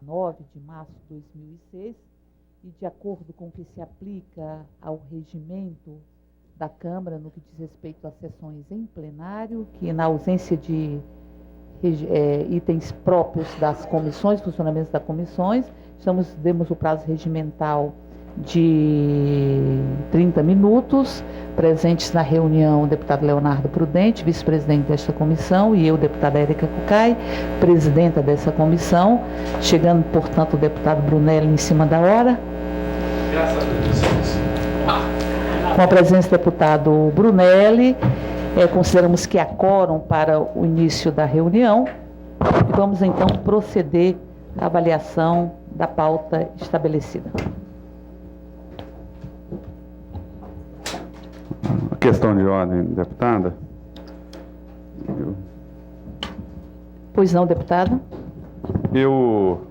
9 de março de 2006 e de acordo com o que se aplica ao regimento da Câmara no que diz respeito às sessões em plenário, que na ausência de itens próprios das comissões, funcionamentos das comissões, demos o prazo regimental de 30 minutos, presentes na reunião o deputado Leonardo Prudente, vice-presidente desta comissão, e eu, deputada Érica Cucai, presidenta dessa comissão, chegando, portanto, o deputado Brunelli em cima da hora. Graças a Deus. Com a presença do deputado Brunelli, consideramos que há quórum para o início da reunião e vamos então proceder à avaliação da pauta estabelecida. A questão de ordem, deputada. Pois não, deputado? Eu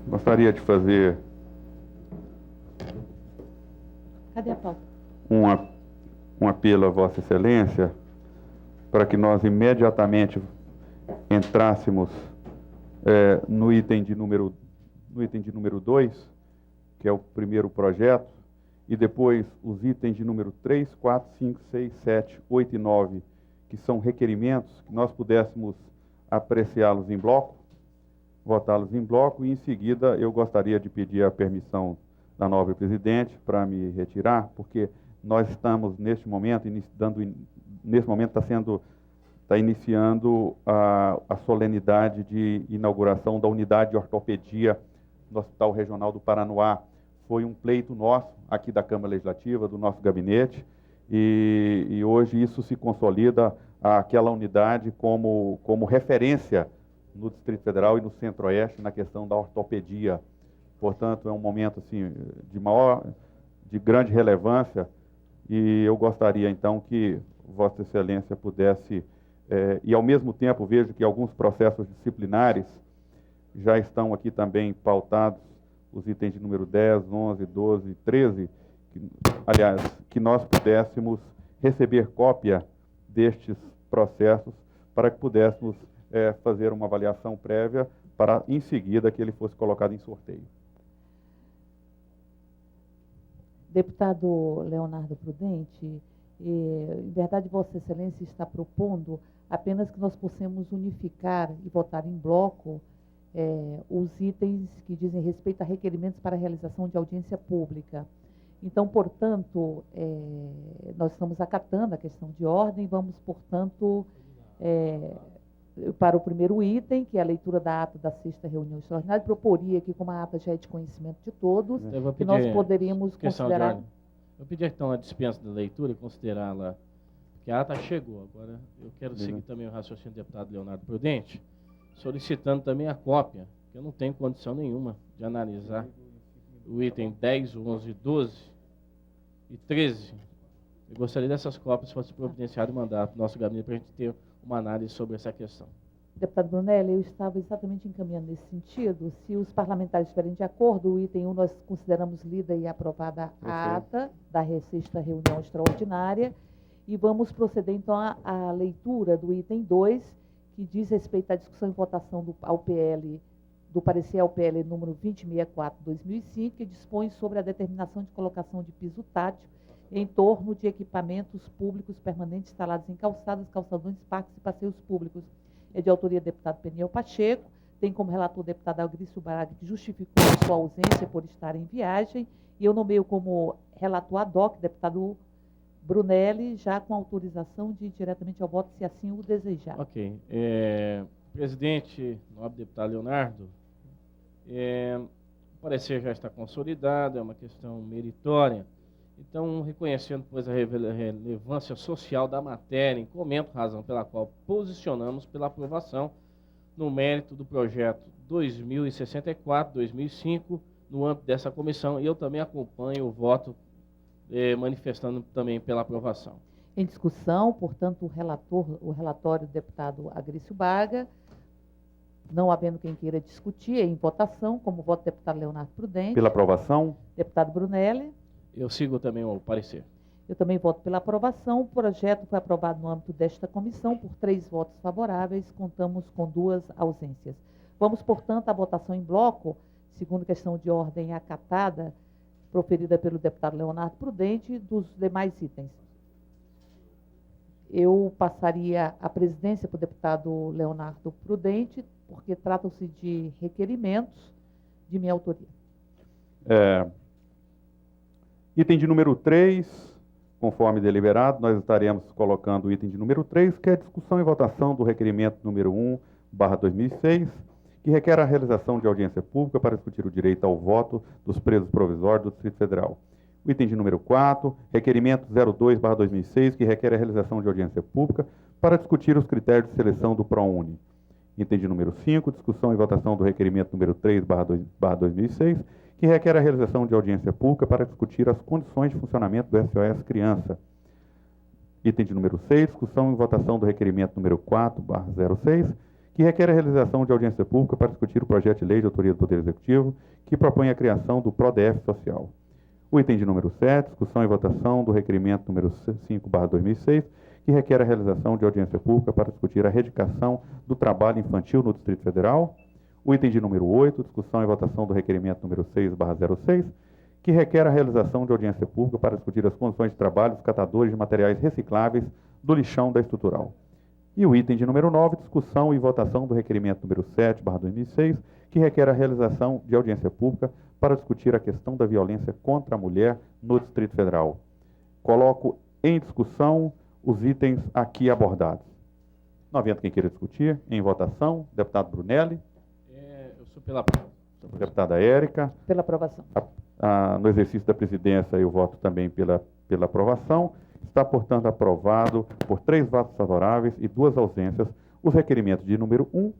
gostaria de fazer... Cadê a pauta? Um apelo a Vossa Excelência para que nós imediatamente entrássemos no item de número 2, que é o primeiro projeto, e depois os itens de número 3, 4, 5, 6, 7, 8 e 9, que são requerimentos, que nós pudéssemos apreciá-los em bloco, votá-los em bloco, e em seguida eu gostaria de pedir a permissão da nobre presidente para me retirar, porque nós estamos neste momento está iniciando a solenidade de inauguração da unidade de ortopedia no Hospital Regional do Paranoá. Foi um pleito nosso aqui da Câmara Legislativa, do nosso gabinete, e hoje isso se consolida, aquela unidade como referência no Distrito Federal e no Centro-Oeste na questão da ortopedia. Portanto, é um momento assim, de grande relevância, e eu gostaria então que Vossa Excelência pudesse, e ao mesmo tempo vejo que alguns processos disciplinares já estão aqui também pautados, os itens de número 10, 11, 12 e 13, que nós pudéssemos receber cópia destes processos para que pudéssemos fazer uma avaliação prévia para, em seguida, que ele fosse colocado em sorteio. Deputado Leonardo Prudente, em verdade, Vossa Excelência está propondo apenas que nós possamos unificar e votar em bloco os itens que dizem respeito a requerimentos para a realização de audiência pública. Então, portanto, nós estamos acatando a questão de ordem, vamos, portanto, para o primeiro item, que é a leitura da ata da 6ª reunião extraordinária. Proporia que, como a ata já é de conhecimento de todos, que nós poderíamos considerar... Eu pedi então a dispensa da leitura e considerá-la, porque a ata chegou. Agora, eu quero seguir também o raciocínio do deputado Leonardo Prudente, solicitando também a cópia, que eu não tenho condição nenhuma de analisar o item 10, 11, 12 e 13. Eu gostaria dessas cópias, se fosse providenciado, e mandar para o nosso gabinete para a gente ter uma análise sobre essa questão. Deputado Brunelli, eu estava exatamente encaminhando nesse sentido. Se os parlamentares estiverem de acordo, o item 1 nós consideramos lida e aprovada a ata da 6ª reunião extraordinária, e vamos proceder então à leitura do item 2, que diz respeito à discussão e votação do parecer ao PL número 2064/2005, que dispõe sobre a determinação de colocação de piso tátil em torno de equipamentos públicos permanentes instalados em calçadas, calçadões, parques e passeios públicos. É de autoria do deputado Peniel Pacheco, tem como relator o deputado Agrício Braga, que justificou a sua ausência por estar em viagem, e eu nomeio como relator ad hoc, deputado Brunelli, já com autorização de ir diretamente ao voto, se assim o desejar. Ok. Presidente, nobre deputado Leonardo, o parecer já está consolidado, é uma questão meritória. Então, reconhecendo, pois, a relevância social da matéria, e comento a razão pela qual posicionamos pela aprovação no mérito do projeto 2064/2005, no âmbito dessa comissão, e eu também acompanho o voto manifestando também pela aprovação. Em discussão, portanto, o relatório do deputado Agrício Braga, não havendo quem queira discutir, em votação, como voto do deputado Leonardo Prudente. Pela aprovação. Deputado Brunelli. Eu sigo também o parecer. Eu também voto pela aprovação. O projeto foi aprovado no âmbito desta comissão por 3 votos favoráveis, contamos com 2 ausências. Vamos, portanto, à votação em bloco, segundo questão de ordem acatada, proferida pelo deputado Leonardo Prudente, dos demais itens. Eu passaria a presidência para o deputado Leonardo Prudente, porque tratam-se de requerimentos de minha autoria. Item de número 3, conforme deliberado, nós estaremos colocando o item de número 3, que é a discussão e votação do requerimento número 1/2006, que requer a realização de audiência pública para discutir o direito ao voto dos presos provisórios do Distrito Federal. O item de número 4, requerimento 02/2006, que requer a realização de audiência pública para discutir os critérios de seleção do ProUni. Item de número 5, discussão e votação do requerimento número 3/2006, que requer a realização de audiência pública para discutir as condições de funcionamento do SOS Criança. Item de número 6, discussão e votação do requerimento número 4/06, que requer a realização de audiência pública para discutir o projeto de lei de autoria do Poder Executivo, que propõe a criação do PRODEF Social. O item de número 7, discussão e votação do requerimento número 5/2006, que requer a realização de audiência pública para discutir a erradicação do trabalho infantil no Distrito Federal. O item de número 8, discussão e votação do requerimento número 6/06, que requer a realização de audiência pública para discutir as condições de trabalho dos catadores de materiais recicláveis do lixão da estrutural. E o item de número 9, discussão e votação do requerimento número 7/2006, que requer a realização de audiência pública para discutir a questão da violência contra a mulher no Distrito Federal. Coloco em discussão os itens aqui abordados. Não havendo quem queira discutir, em votação, deputado Brunelli. Eu sou pela aprovação. Deputada Érica. Pela aprovação. No exercício da presidência, eu voto também pela aprovação. Está, portanto, aprovado por 3 votos favoráveis e 2 ausências os requerimentos de número 1,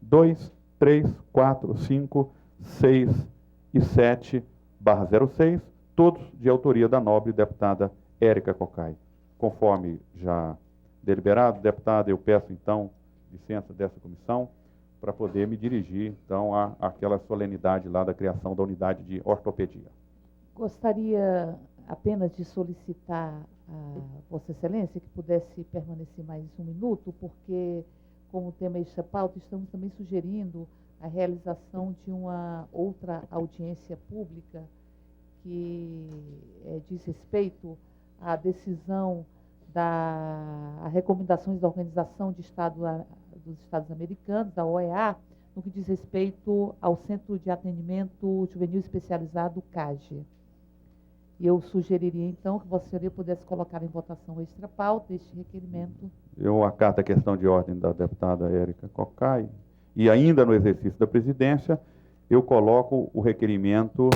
2, 3, 4, 5, 6 e 7/06, todos de autoria da nobre deputada Érica Cocai. Conforme já deliberado, deputada, eu peço, então, licença dessa comissão para poder me dirigir, então, àquela solenidade lá da criação da unidade de ortopedia. Gostaria apenas de solicitar a Vossa Excelência que pudesse permanecer mais um minuto, porque, como tema esta pauta, estamos também sugerindo a realização de uma outra audiência pública que diz respeito à decisão a recomendações da Organização dos Estados Americanos, da OEA, no que diz respeito ao Centro de Atendimento Juvenil Especializado, CAGE. E eu sugeriria, então, que Vossa Senhoria pudesse colocar em votação extra pauta este requerimento. Eu acato a questão de ordem da deputada Érica Cocai, e ainda no exercício da presidência, eu coloco o requerimento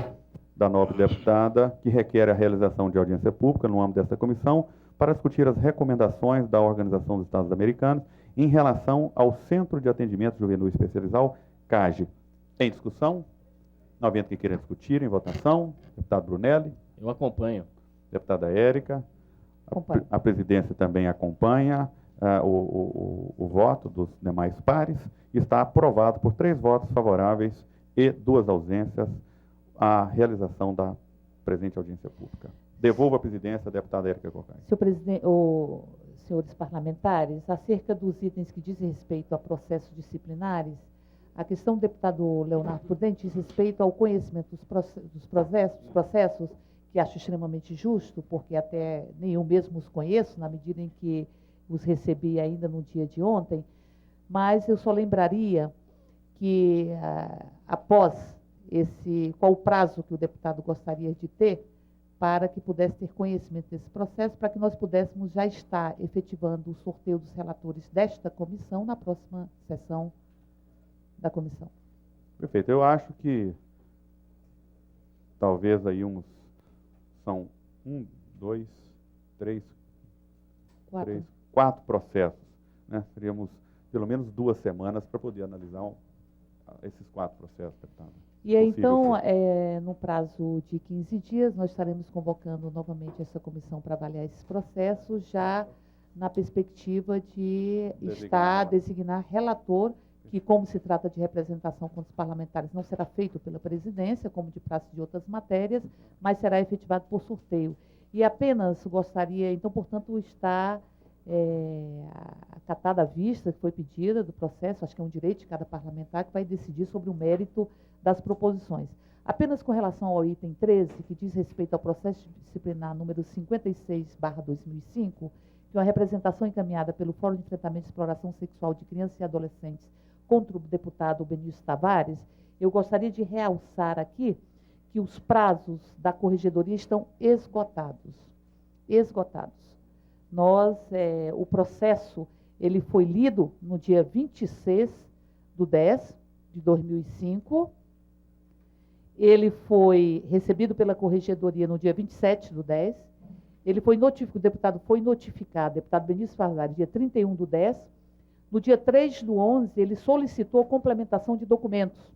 da nobre deputada, que requer a realização de audiência pública no âmbito desta comissão, para discutir as recomendações da Organização dos Estados Americanos em relação ao Centro de Atendimento Juvenil Especializado, CAGE. Em discussão? Não havendo que queira discutir, em votação. Deputado Brunelli. Eu acompanho. Deputada Érica. A presidência também acompanha o voto dos demais pares. Está aprovado por 3 votos favoráveis e 2 ausências a realização da presente audiência pública. Devolvo a presidência à deputada Érica Cocai. Senhores parlamentares, acerca dos itens que dizem respeito a processos disciplinares, a questão do deputado Leonardo Prudente diz respeito ao conhecimento dos processos, que acho extremamente justo, porque até nenhum mesmo os conheço, na medida em que os recebi ainda no dia de ontem, mas eu só lembraria que, após qual o prazo que o deputado gostaria de ter, para que pudesse ter conhecimento desse processo, para que nós pudéssemos já estar efetivando o sorteio dos relatores desta comissão na próxima sessão da comissão. Perfeito. Eu acho que talvez aí são 4 processos, né? Seríamos pelo menos 2 semanas para poder analisar esses 4 processos, deputado. E aí, então, no prazo de 15 dias, nós estaremos convocando novamente essa comissão para avaliar esses processos, já na perspectiva de designar relator, que, como se trata de representação com os parlamentares, não será feito pela presidência, como de praxe de outras matérias, mas será efetivado por sorteio. E apenas gostaria, então, portanto, está catada a vista que foi pedida do processo, acho que é um direito de cada parlamentar que vai decidir sobre o mérito das proposições. Apenas com relação ao item 13, que diz respeito ao processo disciplinar número 56/2005, que é uma representação encaminhada pelo Fórum de Enfrentamento e Exploração Sexual de Crianças e Adolescentes contra o deputado Benício Tavares, eu gostaria de realçar aqui que os prazos da corregedoria estão esgotados. Esgotados. O processo, ele foi lido no dia 26/10/2005, ele foi recebido pela corregedoria no dia 27/10, o deputado foi notificado, deputado Benício Tavares, dia 31/10, no dia 3/11, ele solicitou complementação de documentos,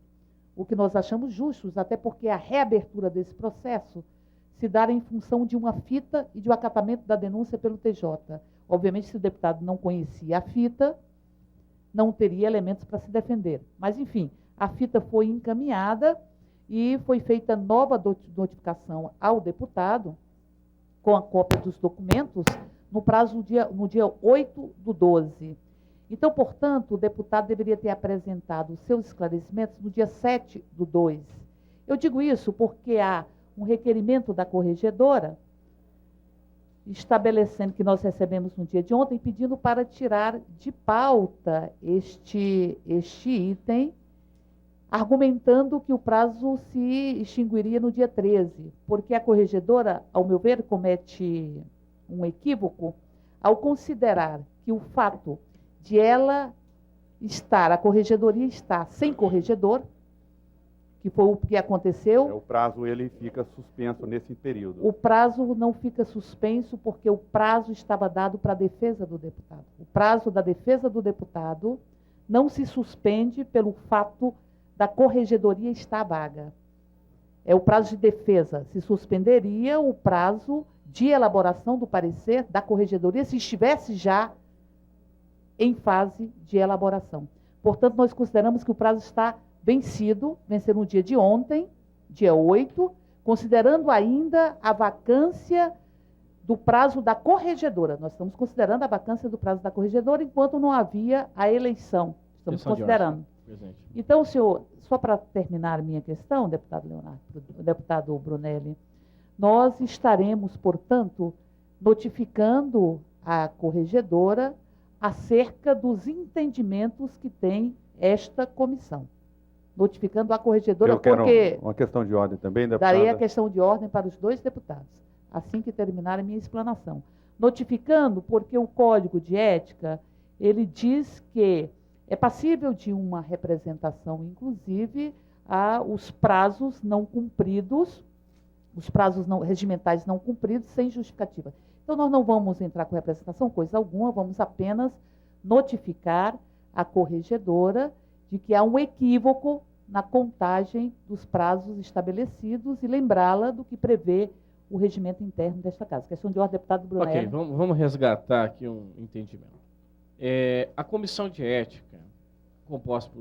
o que nós achamos justos, até porque a reabertura desse processo se dará em função de uma fita e de um acatamento da denúncia pelo TJ. Obviamente, se o deputado não conhecia a fita, não teria elementos para se defender. Mas, enfim, a fita foi encaminhada e foi feita nova notificação ao deputado, com a cópia dos documentos, no dia 8/12. Então, portanto, o deputado deveria ter apresentado os seus esclarecimentos no dia 7/2. Eu digo isso porque há um requerimento da corregedora, estabelecendo que nós recebemos no dia de ontem, pedindo para tirar de pauta este item, argumentando que o prazo se extinguiria no dia 13, porque a corregedora, ao meu ver, comete um equívoco ao considerar que o fato de a corregedoria estar sem corregedor, que foi o que aconteceu. O prazo ele fica suspenso nesse período. O prazo não fica suspenso porque o prazo estava dado para a defesa do deputado. O prazo da defesa do deputado não se suspende pelo fato da corregedoria estar vaga. É o prazo de defesa. Se suspenderia o prazo de elaboração do parecer da corregedoria se estivesse já em fase de elaboração. Portanto, nós consideramos que o prazo está venceu no dia de ontem, dia 8, considerando ainda a vacância do prazo da corregedora. Nós estamos considerando a vacância do prazo da corregedora enquanto não havia a eleição. Estamos considerando. Então, senhor, só para terminar a minha questão, deputado Brunelli, nós estaremos, portanto, notificando a corregedora acerca dos entendimentos que tem esta comissão. Notificando a corregedora, porque... uma questão de ordem também, deputada. Darei a questão de ordem para os dois deputados, assim que terminar a minha explanação. Notificando porque o Código de Ética, ele diz que é passível de uma representação, inclusive, os prazos não cumpridos, os prazos regimentais não cumpridos, sem justificativa. Então, nós não vamos entrar com representação, coisa alguma, vamos apenas notificar a corregedora de que há um equívoco na contagem dos prazos estabelecidos e lembrá-la do que prevê o regimento interno desta casa. Questão de ordem, deputado Brunelli. Ok, vamos resgatar aqui um entendimento. A comissão de ética, composta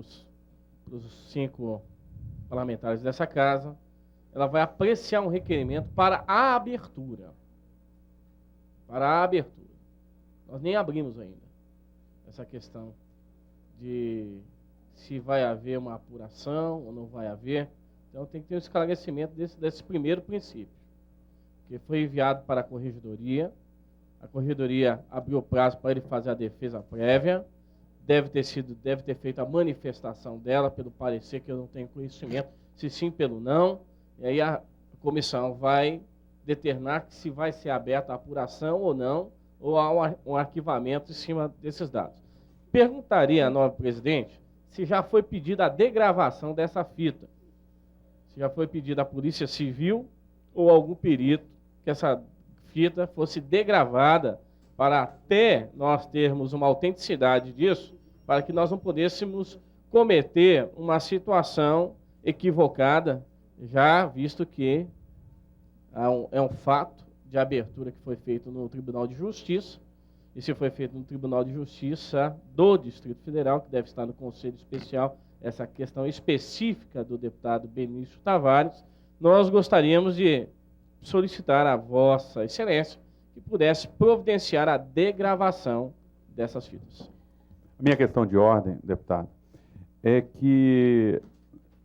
pelos 5 parlamentares dessa casa, ela vai apreciar um requerimento para a abertura. Para a abertura. Nós nem abrimos ainda essa questão de se vai haver uma apuração ou não vai haver. Então, tem que ter um esclarecimento desse primeiro princípio, que foi enviado para a corregedoria abriu o prazo para ele fazer a defesa prévia, deve ter feito a manifestação dela pelo parecer, que eu não tenho conhecimento, se sim pelo não, e aí a comissão vai determinar que se vai ser aberta a apuração ou não, ou há um arquivamento em cima desses dados. Perguntaria à nova presidente se já foi pedida a degravação dessa fita, se já foi pedida à Polícia Civil ou algum perito que essa fita fosse degravada para até nós termos uma autenticidade disso, para que nós não pudéssemos cometer uma situação equivocada, já visto que é um fato de abertura que foi feito no Tribunal de Justiça, e se foi feito no Tribunal de Justiça do Distrito Federal, que deve estar no Conselho Especial, essa questão específica do deputado Benício Tavares, nós gostaríamos de solicitar a Vossa Excelência que pudesse providenciar a degravação dessas fitas. A minha questão de ordem, deputado, é que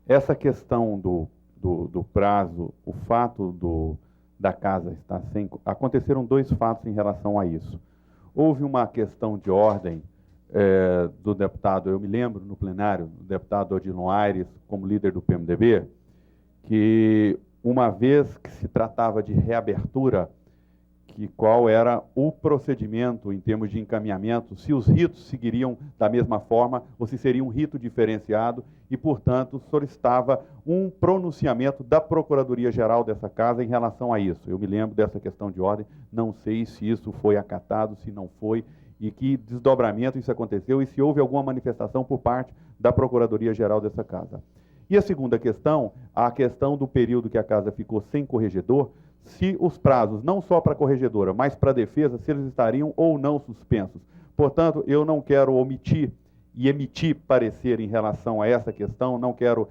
essa questão do prazo, o fato da casa estar sem... Aconteceram dois fatos em relação a isso. Houve uma questão de ordem do deputado, eu me lembro no plenário, do deputado Odilon Aires, como líder do PMDB, que uma vez que se tratava de reabertura, qual era o procedimento em termos de encaminhamento, se os ritos seguiriam da mesma forma ou se seria um rito diferenciado e, portanto, solicitava um pronunciamento da Procuradoria-Geral dessa casa em relação a isso. Eu me lembro dessa questão de ordem, não sei se isso foi acatado, se não foi, e que desdobramento isso aconteceu e se houve alguma manifestação por parte da Procuradoria-Geral dessa casa. E a segunda questão, a questão do período que a casa ficou sem corregedor, se os prazos, não só para a corregedora, mas para a defesa, se eles estariam ou não suspensos. Portanto, eu não quero omitir e emitir parecer em relação a essa questão, não quero,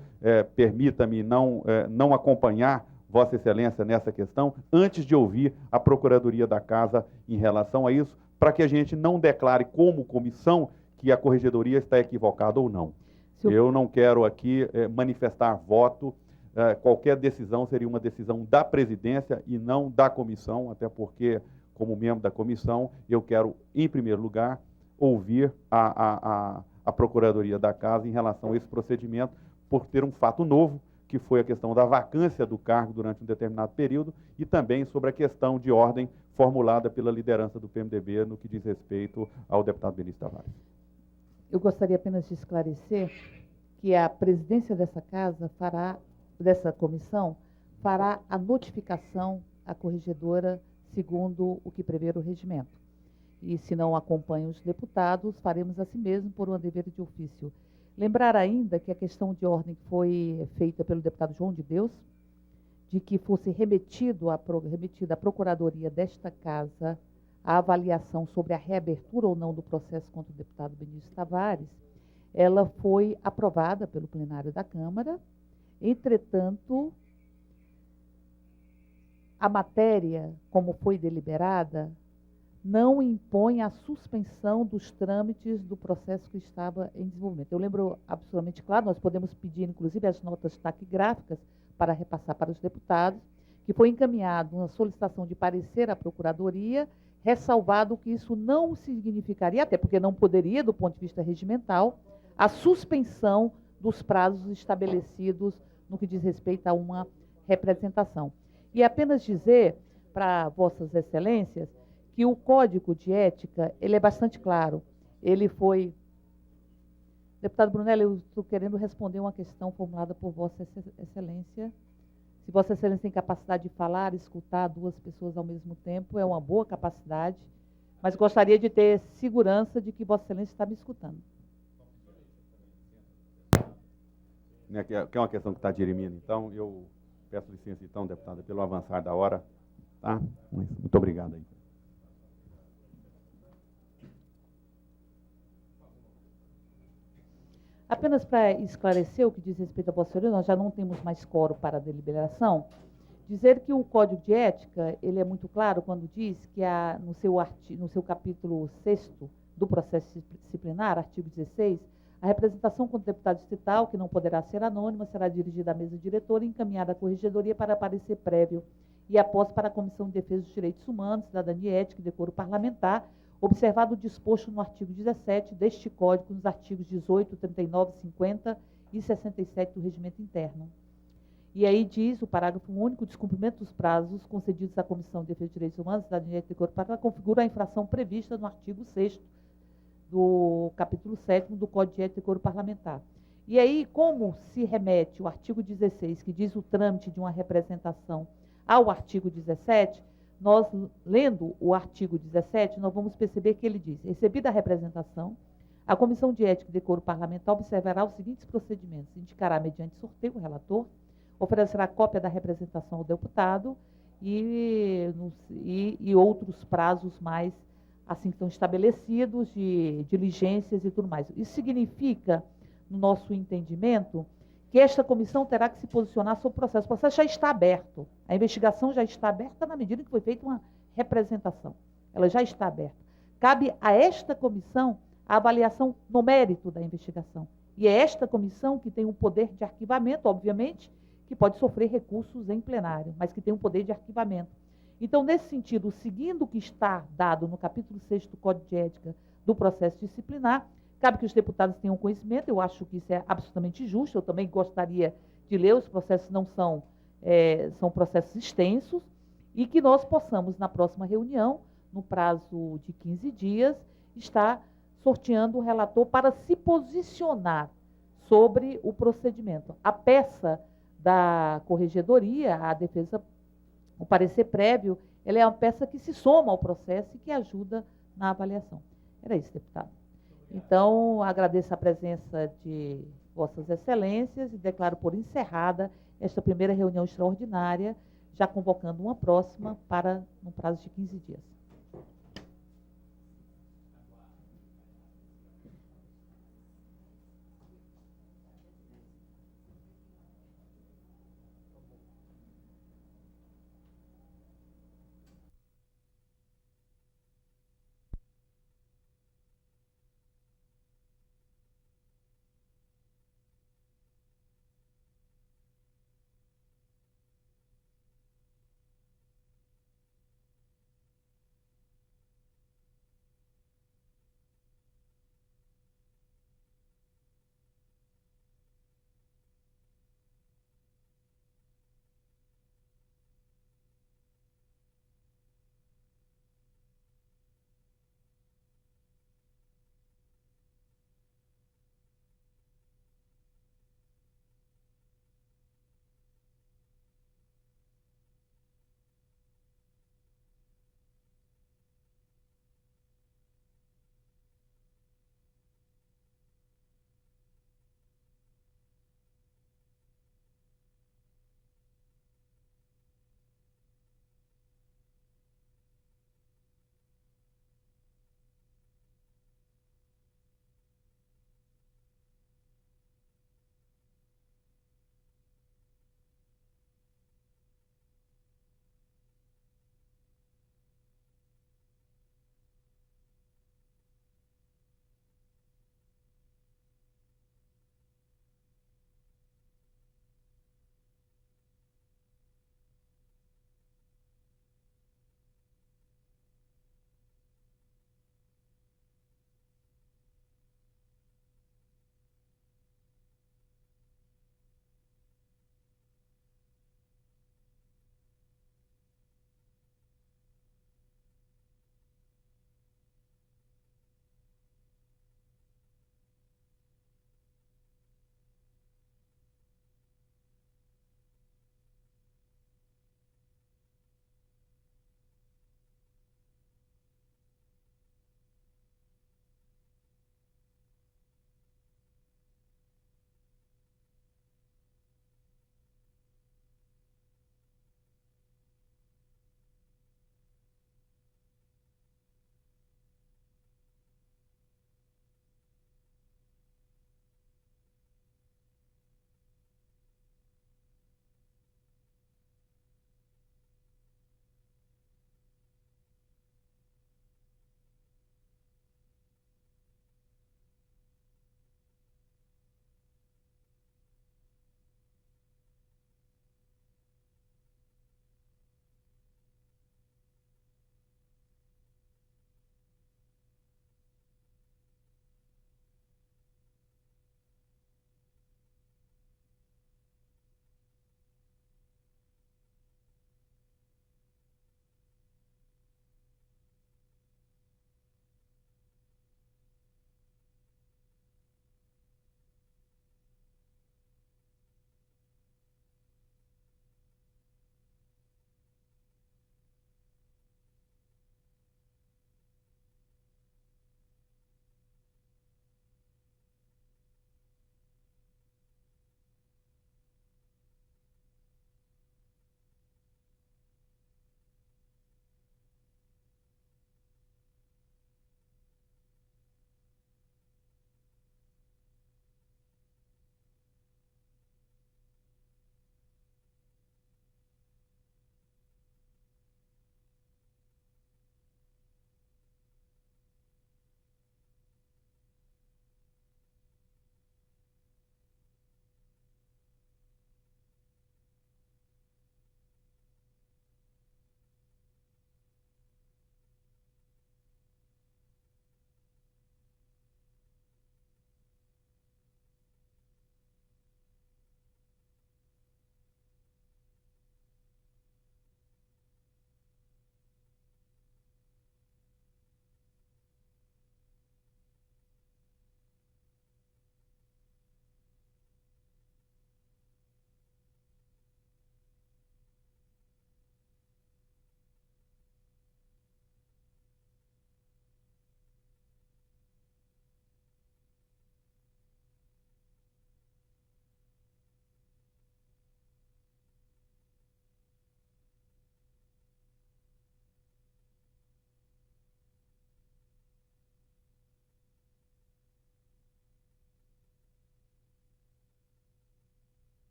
permita-me, não acompanhar Vossa Excelência nessa questão, antes de ouvir a Procuradoria da Casa em relação a isso, para que a gente não declare como comissão que a corregedoria está equivocada ou não. Eu não quero aqui manifestar voto. Qualquer decisão seria uma decisão da presidência e não da comissão, até porque, como membro da comissão, eu quero, em primeiro lugar, ouvir a Procuradoria da Casa em relação a esse procedimento, por ter um fato novo, que foi a questão da vacância do cargo durante um determinado período, e também sobre a questão de ordem formulada pela liderança do PMDB no que diz respeito ao deputado Benício Tavares. Eu gostaria apenas de esclarecer que a presidência dessa casa dessa comissão, fará a notificação à corregedora segundo o que prevê o regimento. E se não acompanham os deputados, faremos assim mesmo por um dever de ofício. Lembrar ainda que a questão de ordem foi feita pelo deputado João de Deus, de que fosse remetida à Procuradoria desta casa a avaliação sobre a reabertura ou não do processo contra o deputado Benício Tavares. Ela foi aprovada pelo plenário da Câmara. Entretanto, a matéria, como foi deliberada, não impõe a suspensão dos trâmites do processo que estava em desenvolvimento. Eu lembro absolutamente claro, nós podemos pedir, inclusive, as notas taquigráficas para repassar para os deputados, que foi encaminhado uma solicitação de parecer à Procuradoria, ressalvado que isso não significaria, até porque não poderia, do ponto de vista regimental, a suspensão dos prazos estabelecidos no que diz respeito a uma representação. E apenas dizer para Vossas Excelências que o Código de Ética, ele é bastante claro. Ele foi... Deputado Brunello, eu estou querendo responder uma questão formulada por Vossa Excelência. Se Vossa Excelência tem capacidade de falar, escutar duas pessoas ao mesmo tempo, é uma boa capacidade, mas gostaria de ter segurança de que Vossa Excelência está me escutando. Que é uma questão que está dirimindo. Então, eu peço licença, então, deputada, pelo avançar da hora. Tá? Muito obrigado aí. Apenas para esclarecer o que diz respeito a Vossa Excelência, nós já não temos mais quórum para a deliberação, dizer que o Código de Ética, ele é muito claro quando diz que no seu capítulo 6º do processo disciplinar, artigo 16, a representação contra o deputado distrital, que não poderá ser anônima, será dirigida à mesa diretora e encaminhada à corregedoria para parecer prévio e após para a Comissão de Defesa dos Direitos Humanos, Cidadania, Ética e Decoro Parlamentar, observado o disposto no artigo 17 deste Código, nos artigos 18, 39, 50 e 67 do Regimento Interno. E aí diz o parágrafo único: o descumprimento dos prazos concedidos à Comissão de Defesa dos Direitos Humanos, Cidadania, Ética e Decoro Parlamentar configura a infração prevista no artigo 6º do capítulo 7º do Código de Ética e Decoro Parlamentar. E aí, como se remete o artigo 16, que diz o trâmite de uma representação, ao artigo 17, nós, lendo o artigo 17, nós vamos perceber que ele diz: recebida a representação, a Comissão de Ética e Decoro Parlamentar observará os seguintes procedimentos: indicará mediante sorteio o relator, oferecerá cópia da representação ao deputado e outros prazos mais assim que estão estabelecidos, de diligências e tudo mais. Isso significa, no nosso entendimento, que esta comissão terá que se posicionar sobre o processo. O processo já está aberto. A investigação já está aberta na medida em que foi feita uma representação. Ela já está aberta. Cabe a esta comissão a avaliação no mérito da investigação. E é esta comissão que tem um poder de arquivamento, obviamente, que pode sofrer recursos em plenário, mas que tem um poder de arquivamento. Então, nesse sentido, seguindo o que está dado no capítulo 6 do Código de Ética do processo disciplinar, cabe que os deputados tenham conhecimento, eu acho que isso é absolutamente justo, eu também gostaria de ler, os processos não são, são processos extensos, e que nós possamos, na próxima reunião, no prazo de 15 dias, estar sorteando o relator para se posicionar sobre o procedimento. A peça da corregedoria, a defesa, o parecer prévio, ela é uma peça que se soma ao processo e que ajuda na avaliação. Era isso, deputado. Então, agradeço a presença de Vossas Excelências e declaro por encerrada esta primeira reunião extraordinária, já convocando uma próxima para no prazo de 15 dias.